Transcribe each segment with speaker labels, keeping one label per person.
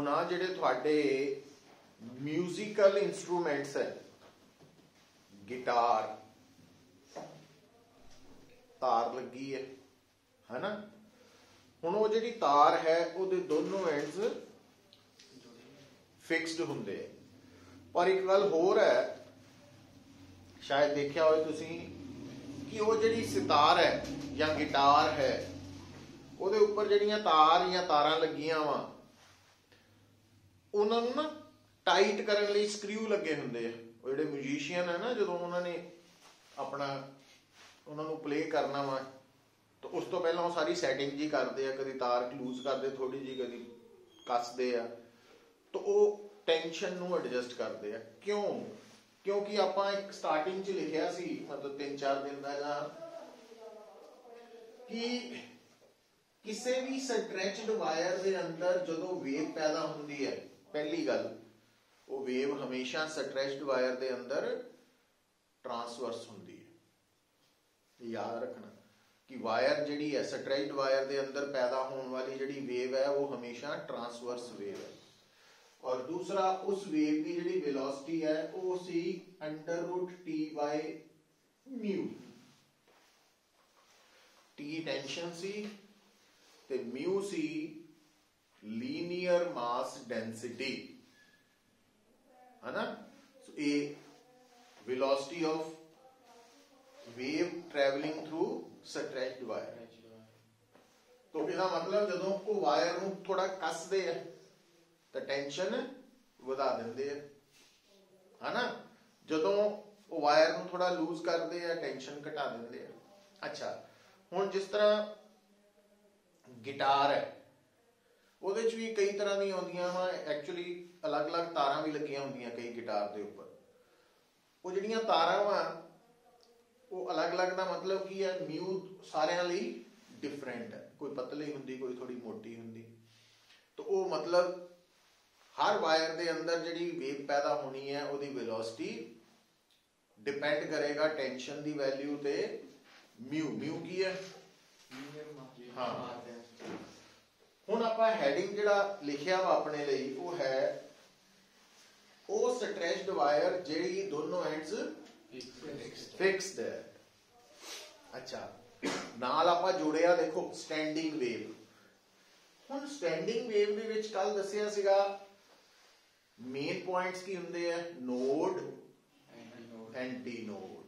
Speaker 1: हुण आ जिहड़े तुहाडे म्यूजिकल इंस्ट्रूमेंट्स है, गिटार तार लगी है ना। हुण वो जिहड़ी तार है उहदे दोनों एंड्स फिक्सड हुंदे है। पर एक गल होर है, शायद देखिया होए तुसीं कि वो जिहड़ी सितार है या गिटार है ਉਹਦੇ ਉੱਪਰ ਜਿਹੜੀਆਂ ਤਾਰ ਜਾਂ ਤਾਰਾਂ ਲੱਗੀਆਂ ਵਾ ਉਹਨਾਂ ਨੂੰ ਨਾ ਟਾਈਟ ਕਰਨ ਲਈ ਸਕਰੂ ਲੱਗੇ ਹੁੰਦੇ ਆ। ਉਹ ਜਿਹੜੇ ਮਿਊਜ਼ੀਸ਼ੀਅਨ ਹੈ ਨਾ, ਜਦੋਂ ਉਹਨਾਂ ਨੇ ਆਪਣਾ ਉਹਨਾਂ ਨੂੰ ਪਲੇ ਕਰਨਾ ਵਾ ਤਾਂ ਉਸ ਤੋਂ ਪਹਿਲਾਂ ਉਹ ਸਾਰੀ ਸੈਟਿੰਗ ਜੀ ਕਰਦੇ ਆ, ਕਦੀ ਤਾਰ ਲੂਜ਼ ਕਰਦੇ ਥੋੜੀ ਜੀ, ਕਦੀ ਕੱਸਦੇ ਆ, ਤਾਂ ਉਹ ਟੈਂਸ਼ਨ ਨੂੰ ਐਡਜਸਟ ਕਰਦੇ ਆ। ਕਿਉਂ? ਕਿਉਂਕਿ ਆਪਾਂ ਇੱਕ ਸਟਾਰਟਿੰਗ 'ਚ ਲਿਖਿਆ ਸੀ, ਮਤਲਬ 3-4 ਦਿਨ ਪਹਿਲਾਂ, ਕਿ ਕਿਸੇ ਵੀ ਸਟ੍ਰੈਚਡ ਵਾਇਰ ਦੇ ਅੰਦਰ ਜਦੋਂ ਵੇਵ ਪੈਦਾ ਹੁੰਦੀ ਹੈ, ਪਹਿਲੀ ਗੱਲ ਉਹ ਵੇਵ ਹਮੇਸ਼ਾ ਸਟ੍ਰੈਚਡ ਵਾਇਰ ਦੇ ਅੰਦਰ ਟਰਾਂਸਵਰਸ ਹੁੰਦੀ ਹੈ। ਯਾਦ ਰੱਖਣਾ ਕਿ ਵਾਇਰ ਜਿਹੜੀ ਹੈ, ਸਟ੍ਰੈਚਡ ਵਾਇਰ ਦੇ ਅੰਦਰ ਪੈਦਾ ਹੋਣ ਵਾਲੀ ਜਿਹੜੀ ਵੇਵ ਹੈ ਉਹ ਹਮੇਸ਼ਾ ਟਰਾਂਸਵਰਸ ਵੇਵ ਹੈ। और दूसरा, उस वेव की जिहड़ी वेलोसिटी है वो सी √T/μ। T टेंशन सी ते म्यू सी लीनियर मास डेंसिटी, है ना। So a velocity of wave travelling through stretched wire. तो इसका मतलब जदों को वायर नूं थोड़ा कसदे है तो टेंशन वधा देंदे है ना, जदों वो वायर नूं थोड़ा लूज करते हैं टेंशन घटा देंदे है। अच्छा, हुण जिस तरह गिटार है ਉਹਦੇ 'ਚ भी कई तरह दी आउंदियां वा, एक्चुअली अलग अलग तारां भी लगियां हुंदियां कई गिटार दे उपर। वो जिहड़ियां तारां वा वो अलग अलग दा मतलब की है, म्यू सारियां लई डिफरेंट है, कोई पतली हुंदी कोई थोड़ी मोटी हुंदी। तो वो मतलब हर वायर के अंदर जिहड़ी वेव पैदा होनी है उसकी वेलोसिटी डिपेंड करेगा टेंशन की वैल्यू ते म्यू। म्यू की है? हाँ। हुण आपां हैडिंग जिहड़ा लिखिया वा अपने लई वो है वो स्ट्रेच्ड वायर जिहड़ी दोनों एंड्स फिक्स्ड है। अच्छा, नाल आपां जोड़िया देखो स्टैंडिंग वेव। हुण स्टैंडिंग वेव दे विच कल दस्सिया सीगा मेन पॉइंट्स की होंगे है, नोड, एंटी नोड।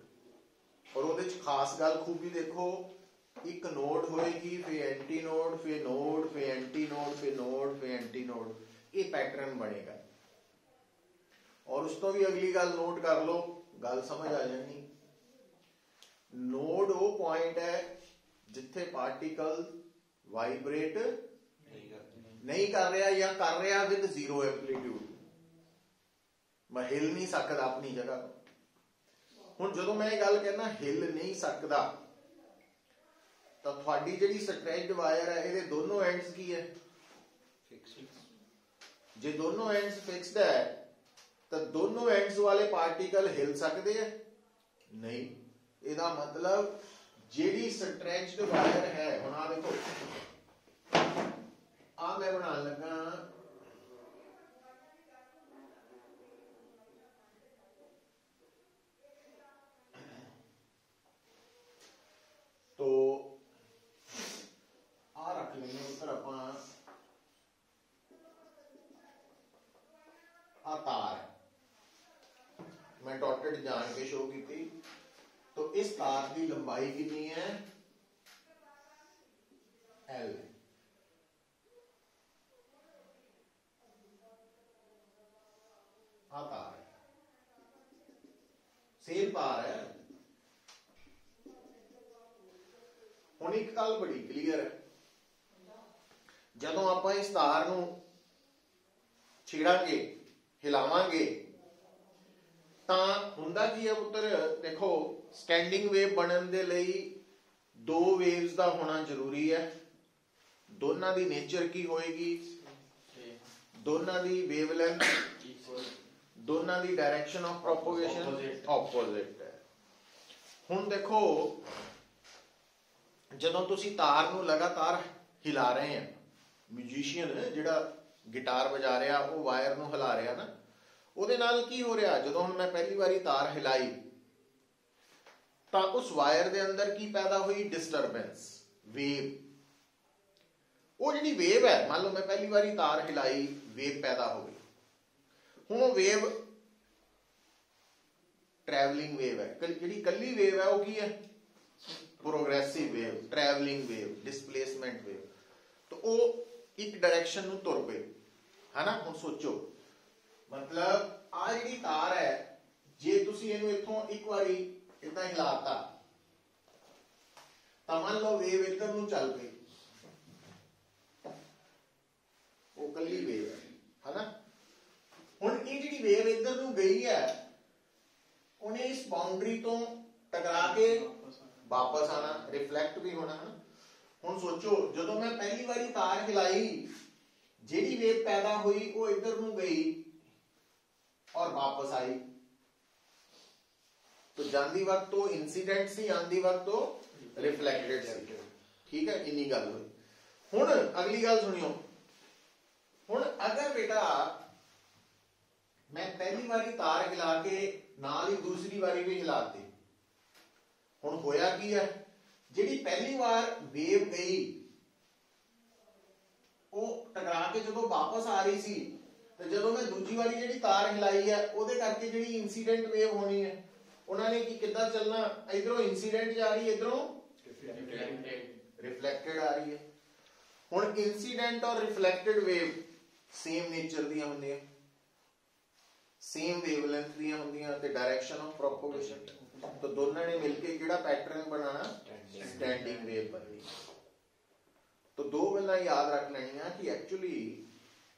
Speaker 1: और वो खास गल खूबी देखो, एक नोड होएगी, फिर एंटी नोड, फिर नोड, फिर एंटी नोड, फिर नोड, फिर एंटी नोड, ये पैटर्न बनेगा। और उस तो भी अगली गल नोट कर लो, गल समझ आ जानी। नोड वो पॉइंट है जिथे पार्टिकल वाइब्रेट नहीं कर रहा या कर रहा विद जीरो एम्पलीट्यूड, मैं हिल नहीं सकता अपनी जगह। हुण जदों मैं गल कहना हिल नहीं सकता तो तुहाडी जिहड़ी स्ट्रेच्ड वायर है इहदे दोनों एंड्स की है? जे दोनों एंड्स फिक्स्ड है तो दोनों एंड्स वाले पार्टिकल हिल सकते हैं? नहीं। इहदा मतलब जिहड़ी स्ट्रेच्ड वायर है, हुण आ देखो आ मैं बना लगा तो आ रख लेंगे उधर अपना आ तार है, मैं डॉटेड जान के शो की थी। तो इस तार की लंबाई कितनी है? L। आ तार है, सेम तार है। हुण एक गल बड़ी क्लीयर है, जदों आपां इस तार नूं छेड़ांगे हिलावांगे तां हुंदा की है पुत्तर, देखो स्टैंडिंग वेव बनन दे लई दो वेव्स दा होना जरूरी है। दोनों दी नेचर की होएगी? दोनों दी वेवलेंथ, दोनों the direction of propagation opposite है। हुण देखो जदों तुसी तार नूं लगातार हिला रहे हैं, म्यूजिशियन जिहड़ा गिटार बजा रहा वो वायर नूं हिला रहा ना, ਉਹਦੇ ਨਾਲ ਕੀ ਹੋ ਰਿਹਾ, ਜਦੋਂ ਹੁਣ ਮੈਂ ਪਹਿਲੀ ਵਾਰੀ ਤਾਰ ਹਿਲਾਈ ਤਾਂ ਉਸ ਵਾਇਰ ਦੇ ਅੰਦਰ ਕੀ ਪੈਦਾ ਹੋਈ, ਡਿਸਟਰਬੈਂਸ, ਵੇਵ। ਉਹ ਜਿਹੜੀ ਵੇਵ ਹੈ, ਮੰਨ ਲਓ ਮੈਂ ਪਹਿਲੀ ਵਾਰੀ ਤਾਰ ਹਿਲਾਈ, ਵੇਵ ਪੈਦਾ ਹੋ ਗਈ। ਹੁਣ ਉਹ ਵੇਵ ट्रैवलिंग वेव है, ਜਿਹੜੀ ਕੱਲੀ ਵੇਵ ਹੈ ਉਹ ਕੀ ਹੈ, progressive wave, travelling wave, displacement wave. तो वो एक डायरेक्शन ਨੂੰ ਤੁਰ ਪਏ, है ना। ਹੁਣ ਸੋਚੋ, मतलब आ ਜਿਹੜੀ ਤਾਰ है, ਜੇ ਤੁਸੀਂ ਇਹਨੂੰ ਇੱਥੋਂ ਇੱਕ ਵਾਰੀ ਇਦਾਂ ਹਿਲਾਤਾ ਤਾਂ ਮੰਨ ਲਓ ਵੇਵ ਇੱਧਰ ਨੂੰ ਚੱਲ ਪਈ, ਉਹ ਕੱਲੀ ਵੇਵ है ना। ਹੁਣ ਇਹ ਜਿਹੜੀ ਵੇਵ ਇੱਧਰ ਨੂੰ ਗਈ ਹੈ, उन्हें इस बाउंड्री तो टकरा के वापस आना, रिफ्लैक्ट भी होना है। हुण सोचो, जदों मैं पहली बारी तार हिलाई, जिहड़ी वेव पैदा हुई वो इधर नूं गई और वापस आई, तो जांदी वक्त तो इंसीडेंट सी, आंदी वक्त तो रिफ्लैक्टेड सी। ठीक है, इन्नी गल हुई। हुण अगली गल सुनियो। हुण अगर बेटा मैं पहली बारी तार हिला के नाल ही दूसरी बारी भी हिलाती, हुण होया की है, जिहड़ी पहली बार वेव गई वो टकरा के जदों वापस आ रही सी, ते जदों मैं दूजी बारी जिहड़ी तार हिलाई है उहदे करके जिहड़ी इंसीडेंट वेव होनी है, उन्होंने की किद्दां चलना, इधरों इंसीडेंट जा रही है, इधरों रिफ्लैक्टेड आ रही है। हुण इंसीडेंट और रिफ्लैक्टेड वेव सेम नेचर दी होंदी है, सेम वेवलेंथ दियां होंदियां ते डायरेक्शन ऑफ प्रोपोगेशन, तो दोनों ने मिलके किहड़ा पैटर्न बनाना, स्टैंडिंग वेव बननी। तो दो गल्लां याद रख लैणियां कि एक्चुअली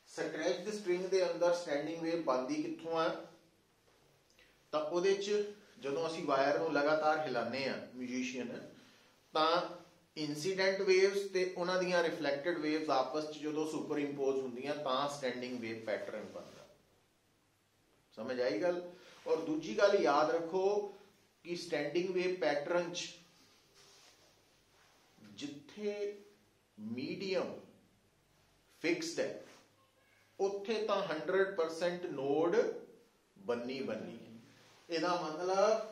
Speaker 1: स्ट्रेच्ड स्ट्रिंग दे अंदर स्टैंडिंग वेव बनदी कित्थों आ, तां उहदे च जदों असीं वायर नूं लगातार हिलाने आ म्यूजिशियन, तां इंसीडेंट वेव्स ते उहनां दीयां रिफ्लैक्टेड वेव्स आपस च जदों सुपर इंपोज हुंदियां तां स्टैंडिंग वेव पैटर्न बनदा। समझ आई गल। और दूजी गल याद रखो कि स्टैंडिंग वेव पैटर्न जिथे मीडियम फिक्स्ड है उत्थे तां 100% नोड बननी बननी। इहदा मतलब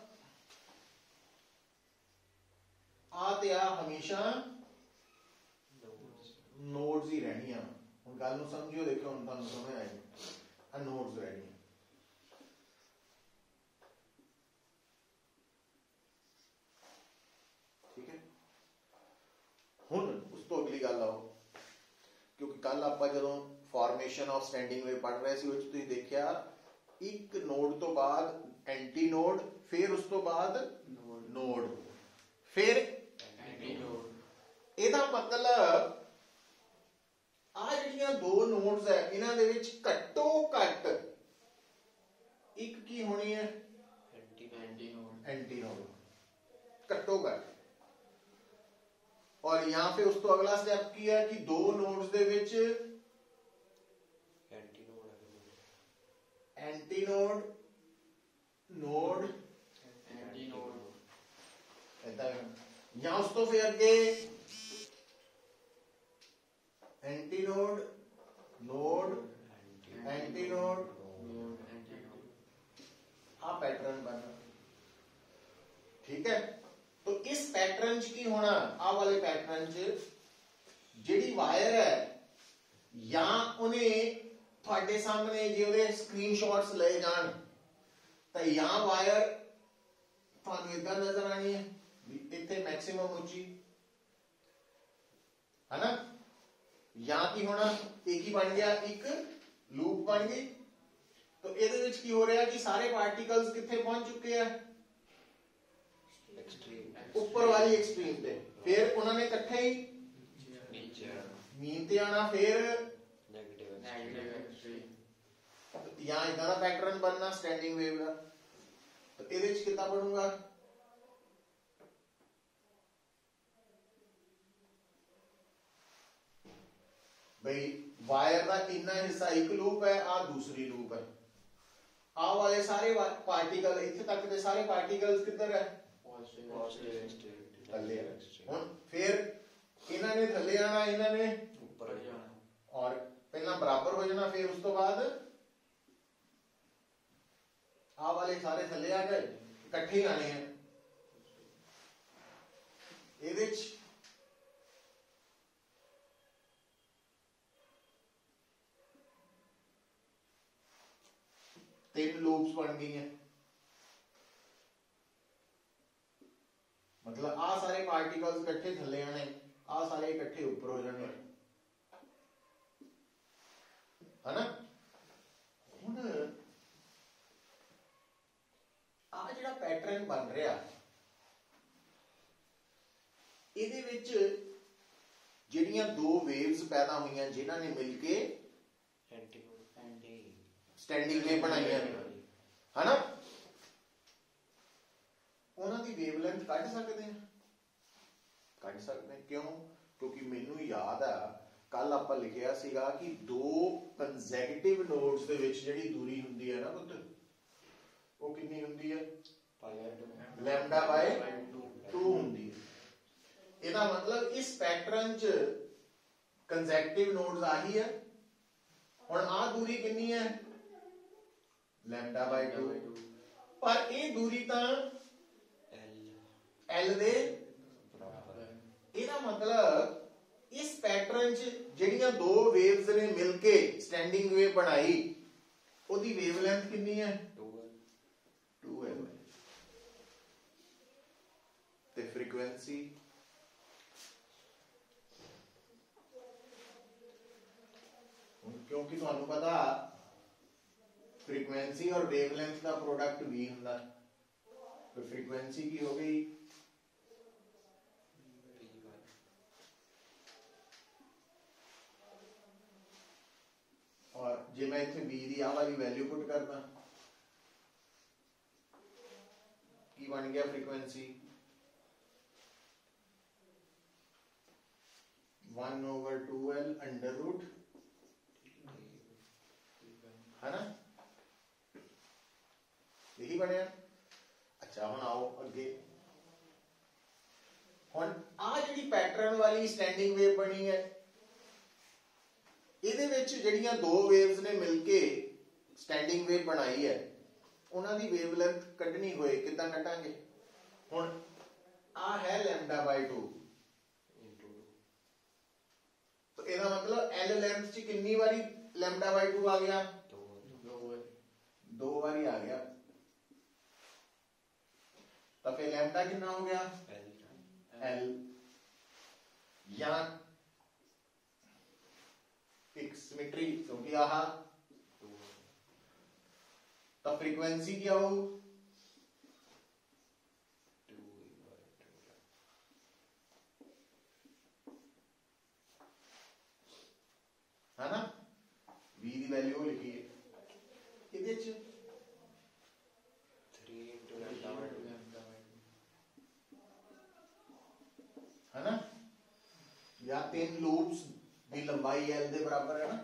Speaker 1: आ ते आ हमेशा नोड्स ही रहनियां। हुण गल नूं समझियो, देखो हुण तुहानूं समझ आएगी, आ नोड्स रहनियां। हुण उस तो अगली गल आओ, क्योंकि कल आपां जदों फॉर्मेशन ऑफ स्टैंडिंग वेव पढ़ रहे सी, उस तुसीं देखिया एक नोड तो बाद एंटी नोड, फिर उस तो बाद नोड, फिर एंटी नोड। इहदा मतलब आ जिहड़ियां दो नोड्स है, इन्हां दे विच घट्टो घट एक की होनी है, एंटी नोड, घट्टो घट। और यहां पे उस तो अगला स्टेप की है कि दो नोड्स दे विच antinode, node, antinode, ऐसा है। यहां उस तो फिर अगे antinode, node, antinode, आ पैटर्न बना। ठीक है, तो इस पैटर्न च की होना, आ वाले पैटर्न च जिहड़ी वायर है, या उन्हें तुहाडे सामने जे उहदे स्क्रीनशॉट्स ले जान तो या वायर तुहानूं इदां नजर आनी है, इत्थे मैक्सिमम उच्ची, है ना। या की होना, एक ही बन गया, एक लूप बन गई। तो इहदे विच की हो रहा कि सारे पार्टिकल्स कित्थे पहुंच चुके हैं, ऊपर वाली एक्सट्रीम पे, फिर उन्होंने इकट्ठे ही नीचे आना, फिर यहां इदां दा पैटर्न बनना स्टैंडिंग वेव का। तो इहदे विच कितना बनूगा, भाई वायर का इन्ना हिस्सा एक लूप है, आ दूसरी लूप है, आ वाले सारे पार्टिकल इत्थे तक दे सारे पार्टिकल्स किधर है, थल्ले। हुण फिर इन्हां ने थल्ले आना, इन्हां ने ऊपर जाना, और पहला बराबर हो फिर उस तो बाद आ वाले सारे थले आ गए, इकट्ठे ही आने हैं। ਇਹਦੇ ਚ तीन लूप्स बन गई हैं, मतलब आ सारे पार्टिकल्स इकट्ठे थले आने, आ सारे इकट्ठे ऊपर हो जाने, है ना। हुण आ जिहड़ा पैटर्न बन रहा ਇਹਦੇ ਵਿੱਚ ਜਿਹੜੀਆਂ दो वेव्स पैदा हुई जिन्हां ने मिलके स्टैंडिंग वेव बनाई है ना, उन्हां दी वेवलेंथ कढ सकते हैं, कढ सकते हैं। क्यों? क्योंकि मैनू याद आ कल आपां लिखिया सीगा कि दो कंसैक्यूटिव नोड्स दे विच जिहड़ी दूरी हुंदी है ना पुੱਤ, वो कितनी हुंदी है? लैम्डा बाय 2 हुंदी है। ਇਹਦਾ मतलब इस पैटर्न च कंसैक्यूटिव नोड्स आही है। हुण आ दूरी कितनी है? लैम्डा बाय 2, पर ये दूरी तां L दे बराबर है। ਇਹਦਾ मतलब इस पैटर्न च ਜਿਹੜੀਆਂ दो वेव्स ने मिलके स्टैंडिंग वेव बनाई, ਉਹਦੀ वेवलेंथ कितनी है? 2L ते फ्रीक्वेंसी क्योंकि तुहानू पता फ्रीक्वेंसी और वेवलेंथ का प्रोडक्ट भी हुंदा, तो फ्रीक्वेंसी की हो गई और जे मैं इत्थे v दी आ वाली वैल्यू पुट करदा की बन गया फ्रीक्वेंसी 1/2L अंडर रूट, है ना, यही बनया। अच्छा हुण आओ अगे, हुण आ जिहड़ी पैटर्न वाली स्टैंडिंग वेव बनी है, ਇਹਦੇ ਵਿੱਚ ਜਿਹੜੀਆਂ दो वेव्स ने मिलके स्टैंडिंग वेव बनाई है, उन्हां दी वेवलेंथ कढनी होए किदां कटांगे? हुण आ है लैम्डा बाय 2, तो ਇਹਦਾ मतलब L लेंथ च कितनी बारी लैम्डा बाय 2 आ गया? दो बारी आ गया। तो फिर लैम्डा कितना हो गया? L, या एक सिमेट्री क्योंकि आहा, तो फ्रीक्वेंसी क्या हो? है ना, v दी वैल्यू लिखिए ਇਹਦੇ ਚ 3 into lambda, है ना, या 3 लूप्स की लंबाई L दे बराबर है ना,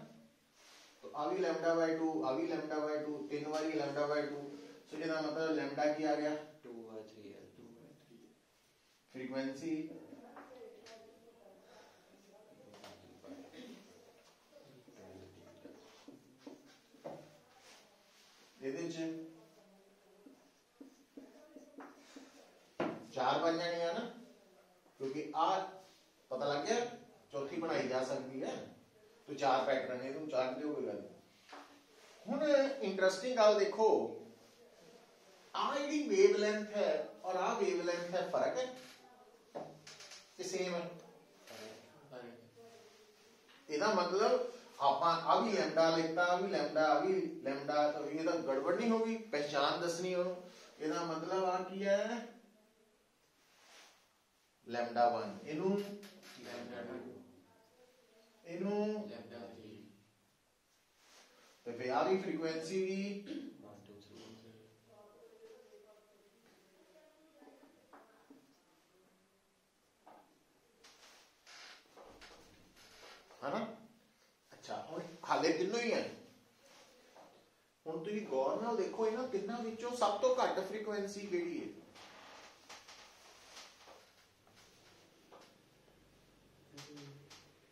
Speaker 1: तो आ भी लैम्डा बाय 2, आ भी लैम्डा बाय 2, 3 बारी लैम्डा बाय 2, सो इसका मतलब लैम्डा की आ गया 2/3L। फ्रीक्वेंसी ਇਹਦੇ ਚ 4 बन जानी है ना, क्योंकि आ पता लग गया चौथी बनाई जा सकती है, तो 4 पैटर्न है, तुम 4 दे कोई गल। हुण इंटरेस्टिंग गल देखो, आ जिहड़ी वेवलेंथ है और आ वेवलेंथ है, फर्क है कि सेम है? ਇਹਦਾ मतलब आप आ भी लैम्डा लिखता, आ भी लैम्डा, आ भी लैम्डा, तो ये तो गड़बड़ नहीं होगी, पहचान दसनी हो। ਇਹਦਾ मतलब आ की है लैम्डा 1, इनू लैम्डा 2, इनू लैम्डा 3, तो फिर आ भी फ्रीक्वेंसी भी 1 2 3, है ना। अच्छा हुण हाले तीनों ही है, हुण तुसीं गौर नाल देखो इन्हां तिन्नां विचों सब तो घट फ्रीक्वेंसी किहड़ी है?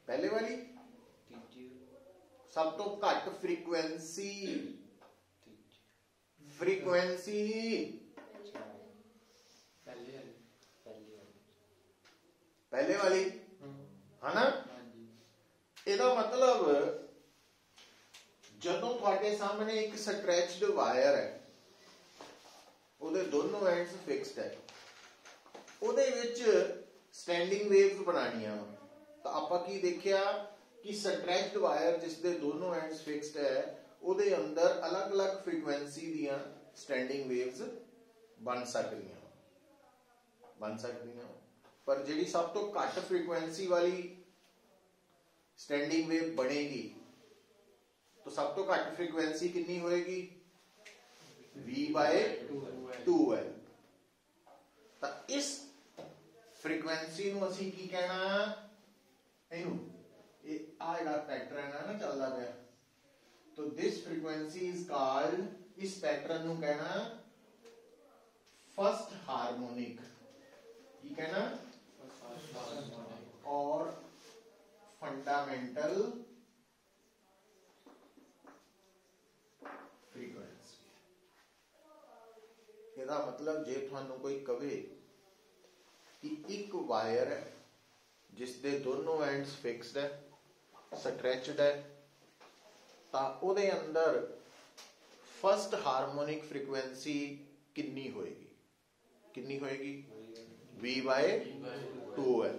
Speaker 1: पहले वाली सब तो घट फ्रीक्वेंसी पहले वाली है ना। ਇਹਦਾ मतलब ਜਦੋਂ ਤੁਹਾਡੇ ਸਾਹਮਣੇ ਇੱਕ ਸਟ੍ਰੈਚਡ ਵਾਇਰ ਹੈ, ਉਹਦੇ ਦੋਨੋਂ ਐਂਡਸ ਫਿਕਸਡ ਹੈ, ਉਹਦੇ ਵਿੱਚ ਸਟੈਂਡਿੰਗ ਵੇਵਸ ਬਣਾਉਣੀਆਂ, ਤਾਂ ਆਪਾਂ ਕੀ ਦੇਖਿਆ ਕਿ ਸਟ੍ਰੈਚਡ ਵਾਇਰ ਜਿਸ ਦੇ ਦੋਨੋਂ ਐਂਡਸ ਫਿਕਸਡ ਹੈ, ਉਹਦੇ ਅੰਦਰ ਅਲੱਗ-ਅਲੱਗ ਫ੍ਰੀਕੁਐਂਸੀ ਦੀਆਂ ਸਟੈਂਡਿੰਗ ਵੇਵਸ ਬਣ ਸਕਦੀਆਂ। पर ਜਿਹੜੀ सब तो घट फ्रीक्वेंसी वाली स्टैंडिंग वेव बनेगी, तो सब तो घट फ्रीक्वेंसी कितनी होएगी? V/2L। तो इस फ्रीक्वेंसी ਨੂੰ ਅਸੀਂ ਕੀ ਕਹਿਣਾ? ਇਹਨੂੰ ਇਹ ਆ ਜਿਹੜਾ ਪੈਟਰਨ ਹੈ ਨਾ ਚੱਲਦਾ ਪਿਆ, तो this frequency is called, इस पैटर्न ਨੂੰ ਕਹਿਣਾ फर्स्ट हार्मोनिक। की कहना? और फंडामेंटल फ्रीक्वेंसी। ਇਹਦਾ मतलब जे ਤੁਹਾਨੂੰ कोई कहे कि एक वायर है जिस दे दोनों एंड्स फिक्स्ड है, स्ट्रेचड है, ਤਾਂ ਉਹਦੇ अंदर फर्स्ट हार्मोनिक फ्रीक्वेंसी कितनी होएगी? कितनी होएगी? V/2L।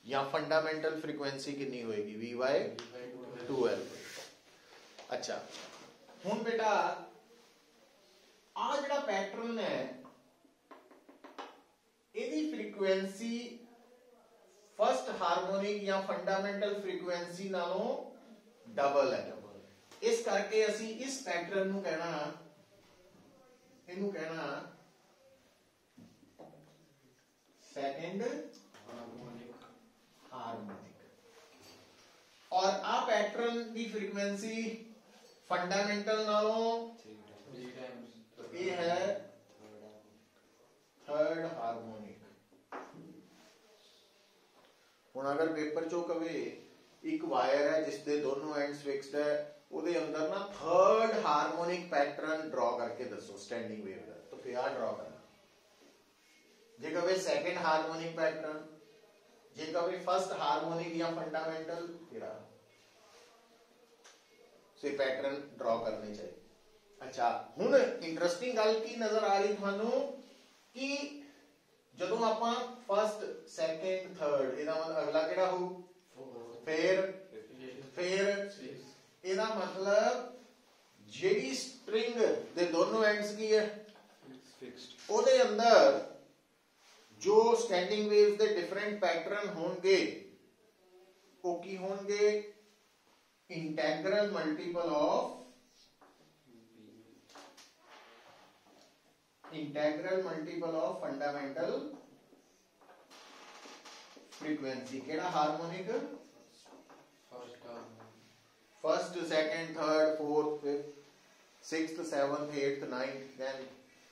Speaker 1: या फंडामेंटल फ्रीक्वेंसी कितनी होएगी? V/2L। अच्छा, हुन बेटा आ जिहड़ा पैटर्न है, इहदी फ्रीक्वेंसी फर्स्ट हार्मोनिक या फंडामेंटल फ्रीक्वेंसी नालों डबल है। इस करके असी इस पैटर्न नूं कहना, इहनूं कहना सेकंड हार्मोनिक। और आ पैटर्न की फ्रीक्वेंसी फंडामेंटल नालों तो ये है थर्ड हार्मोनिक। हुण अगर पेपर चो कवे एक वायर है जिस दे दोनों एंड्स फिक्स्ड है, ਉਹਦੇ अंदर ना थर्ड हार्मोनिक पैटर्न ड्रॉ करके दसो स्टैंडिंग वेव का, तो फिर आ ड्रॉ करना। जे कहे सेकंड हार्मोनिक पैटर्न, जे कहे फर्स्ट हार्मोनिक या फंडामेंटल, फिर से पैटर्न ड्रॉ करने चाहिए। अच्छा, हुण इंटरेस्टिंग गल की नजर आ रही थानू कि जदों आपां फर्स्ट सेकंड थर्ड, इहदा मतलब अगला किहड़ा हो? फिर ਇਹਦਾ मतलब ਜਿਹੜੀ स्ट्रिंग ਦੇ दोनों एंड्स की है फिक्स्ड, ਉਹਦੇ अंदर जो स्टैंडिंग वेव्स ਦੇ डिफरेंट पैटर्न होंगे, ਉਹ ਕੀ होंगे? Integral multiple of fundamental frequency. केड़ा harmonic? First, second, third, fourth, fifth, sixth, seventh, eighth, ninth, then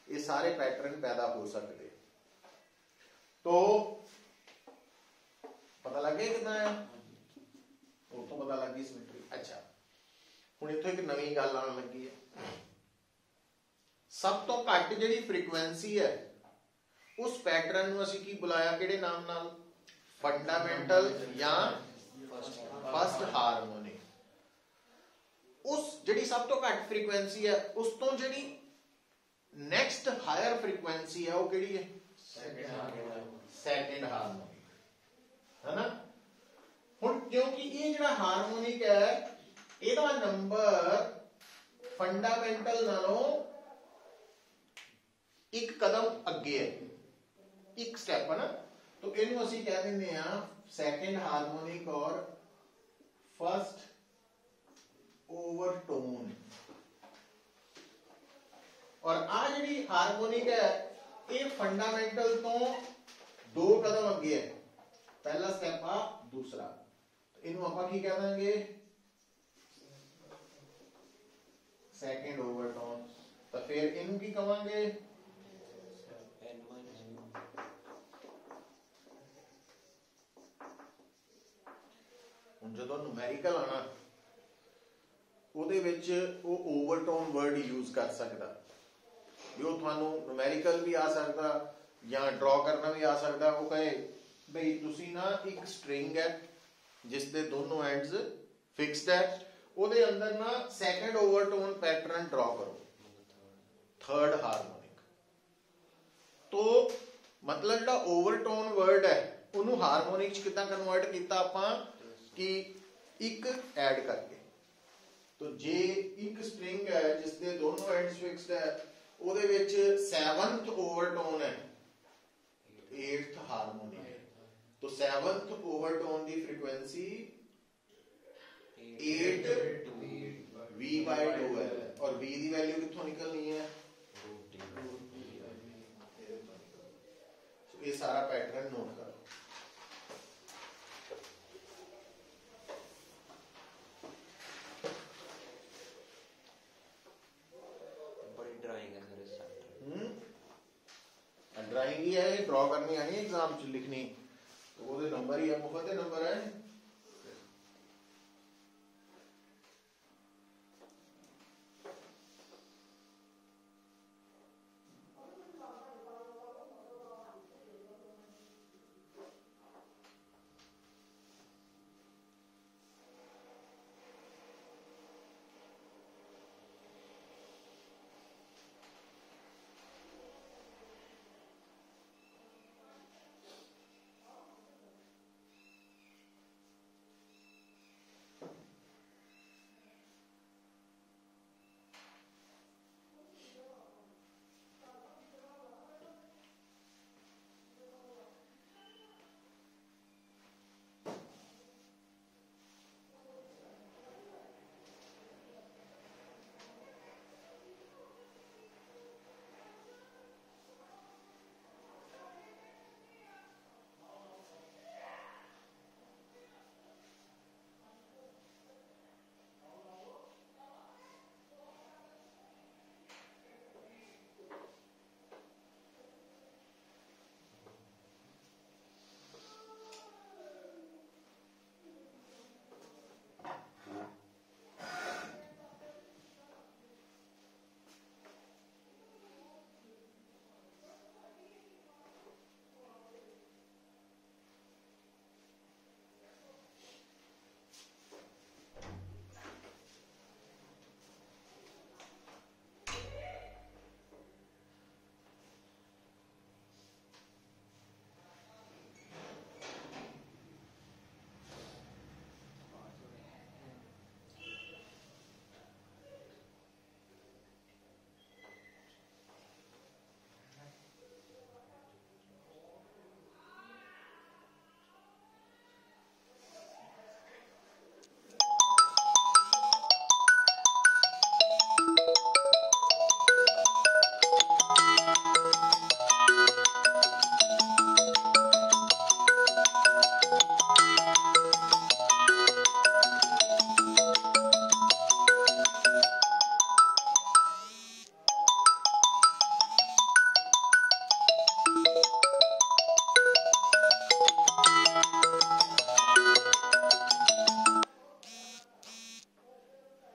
Speaker 1: ये सारे पैटर्न पैदा हो सकते। तो पता लग गया कितना है? तो पता लग गई सिमेट्री। अच्छा, हुण इत्थों एक नवी गल आउण लगी है। सब तो घट जिहड़ी फ्रीक्वेंसी है, उस पैटर्न नूं असीं की बुलाया? किहड़े नाम नाल? फंडामेंटल या फर्स्ट हार्मोनिक। उस जिहड़ी सब तो घट फ्रीक्वेंसी है, उस तो जिहड़ी नेक्स्ट हायर फ्रीक्वेंसी है, वो किहड़ी है? सेकंड हार्मोनिक, है ना। हुण क्योंकि ये जिहड़ा हार्मोनिक है, इहदा नंबर फंडामेंटल नालों एक कदम अगे है, एक स्टेप है ना, तो इहनूं असीं कह दिंदे आ सेकंड हार्मोनिक और फर्स्ट ओवरटोन। और आ जिहड़ी हार्मोनिक है, ये फंडामेंटल तो दो कदम अगे है। पहला स्टेप आ, दूसरा, इनू आपां की कह देंगे? Second overtone. तो फिर इनू की कहांगे? हुण जदों न्यूमेरिकल आना, ਉਹਦੇ ਵਿੱਚ ਉਹ ਓਵਰਟੋਨ ਵਰਡ ਯੂਜ਼ ਕਰ ਸਕਦਾ, ਵੀ ਉਹ ਤੁਹਾਨੂੰ ਨੂਮੈਰੀਕਲ ਵੀ ਆ ਸਕਦਾ ਜਾਂ ਡਰਾ ਕਰਨਾ ਵੀ ਆ ਸਕਦਾ। ਉਹ ਕਹੇ ਬਈ ਤੁਸੀਂ ਨਾ ਇੱਕ ਸਟ੍ਰਿੰਗ ਹੈ ਜਿਸ ਦੇ ਦੋਨੋਂ ਐਂਡਸ ਫਿਕਸਡ ਹੈ, ਉਹਦੇ ਅੰਦਰ ਨਾ ਸੈਕੰਡ ਓਵਰਟੋਨ ਪੈਟਰਨ ਡਰਾ ਕਰੋ, ਥਰਡ ਹਾਰਮੋਨਿਕ। ਤੋ ਮਤਲਬ ਜਿਹੜਾ ਓਵਰਟੋਨ ਵਰਡ ਹੈ ਉਹਨੂੰ ਹਾਰਮੋਨਿਕ ਚ ਕਿੱਦਾਂ ਕਨਵਰਟ ਕੀਤਾ ਆਪਾਂ ਕਿ ਇੱਕ ਐਡ ਕਰਕੇ। ਤੋ ਜੇ ਇੱਕ ਸਟ੍ਰਿੰਗ ਹੈ ਜਿਸ ਦੇ ਦੋਨੋਂ ਐਂਡਸ ਫਿਕਸਡ ਹੈ, ਉਹਦੇ ਵਿੱਚ 7th ਓਵਰਟੋਨ ਹੈ, 8th ਹਾਰਮੋਨਿਕ ਹੈ। तो 7th ओवरटोन की फ्रीक्वेंसी 8 V/2 है, और V की वैल्यू कितों निकलनी है, ये सारा पैटर्न नोट करो। ड्राइंग ही है, ड्रॉ करनी आनी एग्जाम च लिखनी, तो वो नंबर ही है, मुफ्त नंबर है।